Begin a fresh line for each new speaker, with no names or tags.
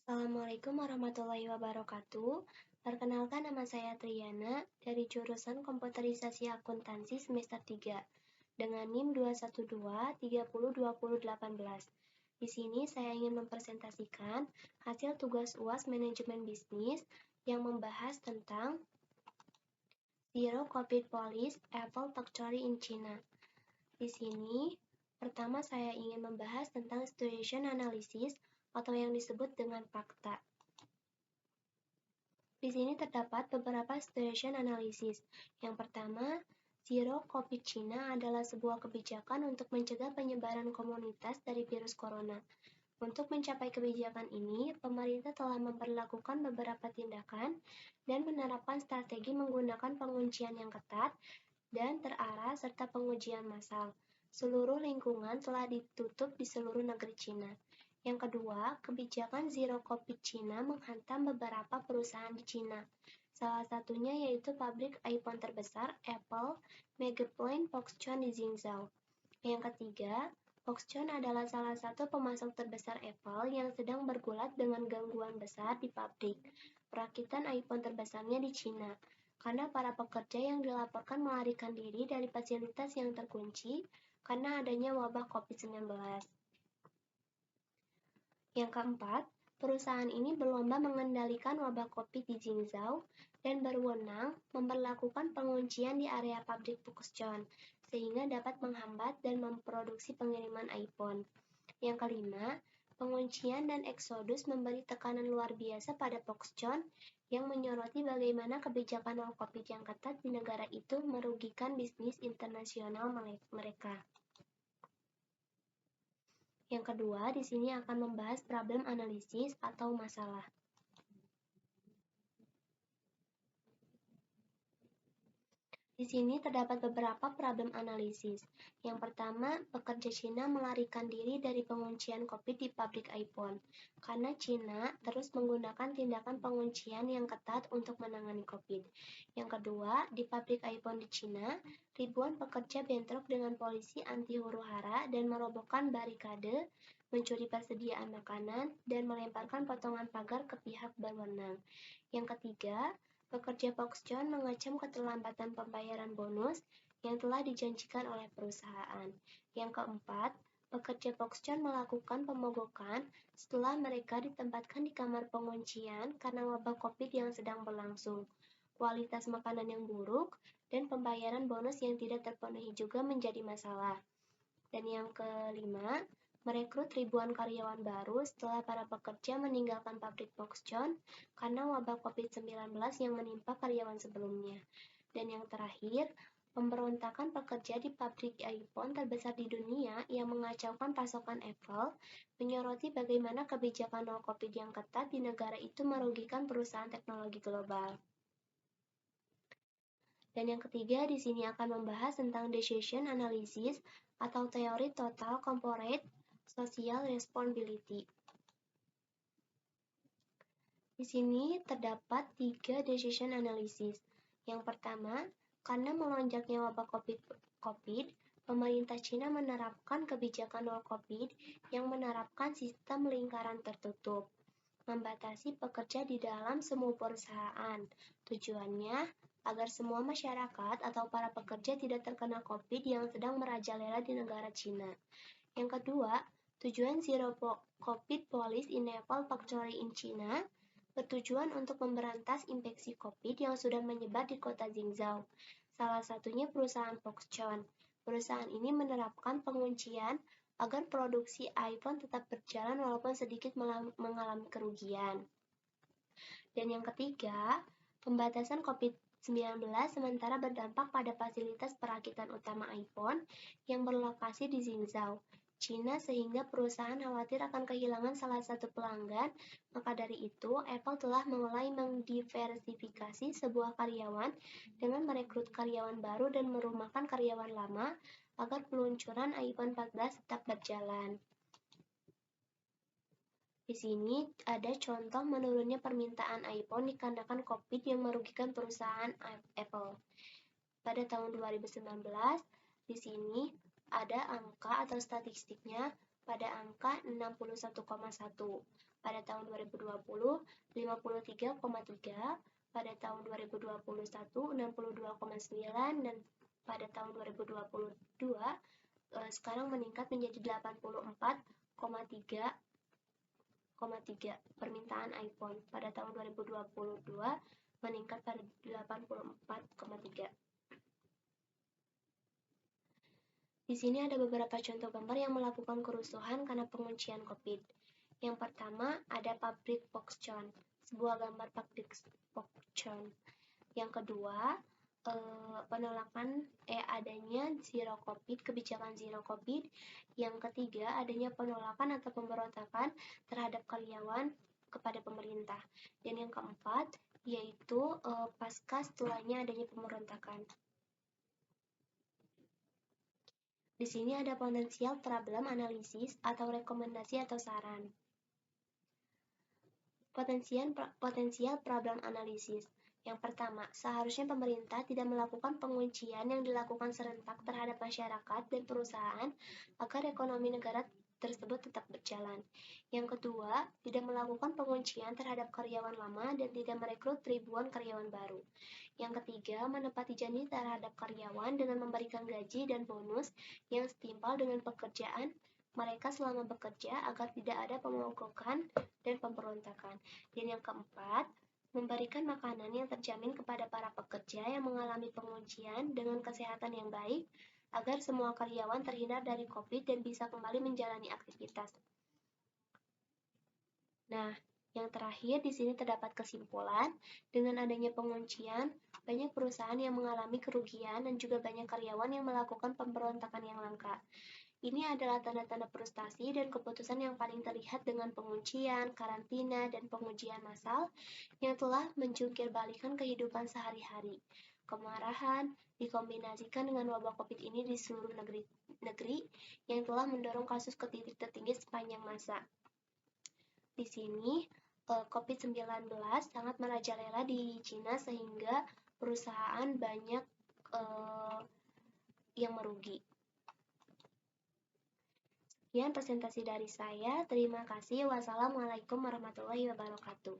Assalamualaikum warahmatullahi wabarakatuh. Perkenalkan, nama saya Triana dari jurusan Komputerisasi Akuntansi semester 3 dengan NIM 212302018. Di sini saya ingin mempresentasikan hasil tugas UAS Manajemen Bisnis yang membahas tentang Zero COVID Policy Apple Factory in China. Di sini, pertama saya ingin membahas tentang situation analysis atau yang disebut dengan fakta. Di sini terdapat beberapa situation analysis. Yang pertama, Zero COVID China adalah sebuah kebijakan untuk mencegah penyebaran komunitas dari virus corona. Untuk mencapai kebijakan ini, pemerintah telah memperlakukan beberapa tindakan dan menerapkan strategi menggunakan penguncian yang ketat dan terarah serta pengujian massal. Seluruh lingkungan telah ditutup di seluruh negeri Cina. Yang kedua, kebijakan Zero COVID China menghantam beberapa perusahaan di China. Salah satunya yaitu pabrik iPhone terbesar Apple, Megaplant Foxconn di Jingzhou. Yang ketiga, Foxconn adalah salah satu pemasok terbesar Apple yang sedang bergulat dengan gangguan besar di pabrik perakitan iPhone terbesarnya di China, karena para pekerja yang dilaporkan melarikan diri dari fasilitas yang terkunci karena adanya wabah COVID-19. Yang keempat, perusahaan ini berlomba mengendalikan wabah COVID di Jingzhou dan berwenang memperlakukan penguncian di area pabrik Foxconn, sehingga dapat menghambat dan memproduksi pengiriman iPhone. Yang kelima, penguncian dan eksodus memberi tekanan luar biasa pada Foxconn yang menyoroti bagaimana kebijakan non COVID yang ketat di negara itu merugikan bisnis internasional mereka. Yang kedua, di sini akan membahas problem analisis atau masalah. Di sini terdapat beberapa problem analisis. Yang pertama, pekerja Cina melarikan diri dari penguncian COVID di pabrik iPhone, karena Cina terus menggunakan tindakan penguncian yang ketat untuk menangani COVID. Yang kedua, di pabrik iPhone di Cina, ribuan pekerja bentrok dengan polisi anti huru-hara dan merobohkan barikade, mencuri persediaan makanan, dan melemparkan potongan pagar ke pihak berwenang. Yang ketiga, pekerja Foxconn mengecam keterlambatan pembayaran bonus yang telah dijanjikan oleh perusahaan. Yang keempat, pekerja Foxconn melakukan pemogokan setelah mereka ditempatkan di kamar penguncian karena wabah COVID yang sedang berlangsung. Kualitas makanan yang buruk dan pembayaran bonus yang tidak terpenuhi juga menjadi masalah. Dan yang kelima, merekrut ribuan karyawan baru setelah para pekerja meninggalkan pabrik Foxconn karena wabah COVID-19 yang menimpa karyawan sebelumnya. Dan yang terakhir, pemberontakan pekerja di pabrik iPhone terbesar di dunia yang mengacaukan pasokan Apple, menyoroti bagaimana kebijakan no COVID yang ketat di negara itu merugikan perusahaan teknologi global. Dan yang ketiga, di sini akan membahas tentang decision analysis atau teori total corporate social responsibility. Di sini terdapat 3 decision analysis. Yang pertama, karena melonjaknya wabah COVID, pemerintah Cina menerapkan kebijakan nol COVID yang menerapkan sistem lingkaran tertutup, membatasi pekerja di dalam semua perusahaan. Tujuannya agar semua masyarakat atau para pekerja tidak terkena COVID yang sedang merajalela di negara Cina. Yang kedua, tujuan Zero COVID Policy in Apple Factory in China bertujuan untuk memberantas infeksi COVID yang sudah menyebar di kota Jingzhou. Salah satunya perusahaan Foxconn. Perusahaan ini menerapkan penguncian agar produksi iPhone tetap berjalan walaupun sedikit mengalami kerugian. Dan yang ketiga, pembatasan COVID-19 sementara berdampak pada fasilitas perakitan utama iPhone yang berlokasi di Jingzhou, China, sehingga perusahaan khawatir akan kehilangan salah satu pelanggan. Maka dari itu, Apple telah mulai mendiversifikasi sebuah karyawan dengan merekrut karyawan baru dan merumahkan karyawan lama agar peluncuran iPhone 14 tetap berjalan. Di sini ada contoh menurunnya permintaan iPhone dikarenakan COVID yang merugikan perusahaan Apple. Pada tahun 2019, di sini ada angka atau statistiknya pada angka 61,1, pada tahun 2020 53,3, pada tahun 2021 62,9, dan pada tahun 2022 sekarang meningkat menjadi 84,3 permintaan iPhone. Pada tahun 2022 meningkat pada 84,3. Di sini ada beberapa contoh gambar yang melakukan kerusuhan karena penguncian COVID. Yang pertama ada pabrik Foxconn, sebuah gambar pabrik Foxconn. Yang kedua, penolakan adanya zero COVID, kebijakan zero COVID. Yang ketiga, adanya penolakan atau pemberontakan terhadap karyawan kepada pemerintah. Dan yang keempat, yaitu pasca setelahnya adanya pemberontakan. Di sini ada potensial problem analisis atau rekomendasi atau saran. Potensial problem analisis. Yang pertama, seharusnya pemerintah tidak melakukan penguncian yang dilakukan serentak terhadap masyarakat dan perusahaan agar ekonomi negara tersebut tetap berjalan. Yang kedua, tidak melakukan penguncian terhadap karyawan lama dan tidak merekrut ribuan karyawan baru. Yang ketiga, menepati janji terhadap karyawan dengan memberikan gaji dan bonus yang setimpal dengan pekerjaan mereka selama bekerja agar tidak ada pemogokan dan pemberontakan. Dan yang keempat, memberikan makanan yang terjamin kepada para pekerja yang mengalami penguncian dengan kesehatan yang baik agar semua karyawan terhindar dari COVID dan bisa kembali menjalani aktivitas. Nah, yang terakhir di sini terdapat kesimpulan, dengan adanya penguncian, banyak perusahaan yang mengalami kerugian dan juga banyak karyawan yang melakukan pemberontakan yang langka. Ini adalah tanda-tanda frustasi dan keputusan yang paling terlihat dengan penguncian, karantina, dan pengujian massal yang telah menjungkir-balikan kehidupan sehari-hari. Kemarahan dikombinasikan dengan wabah COVID ini di seluruh negeri yang telah mendorong kasus ke titik tertinggi sepanjang masa. Di sini, COVID-19 sangat merajalela di Cina sehingga perusahaan banyak yang merugi. Sekian presentasi dari saya. Terima kasih. Wassalamualaikum warahmatullahi wabarakatuh.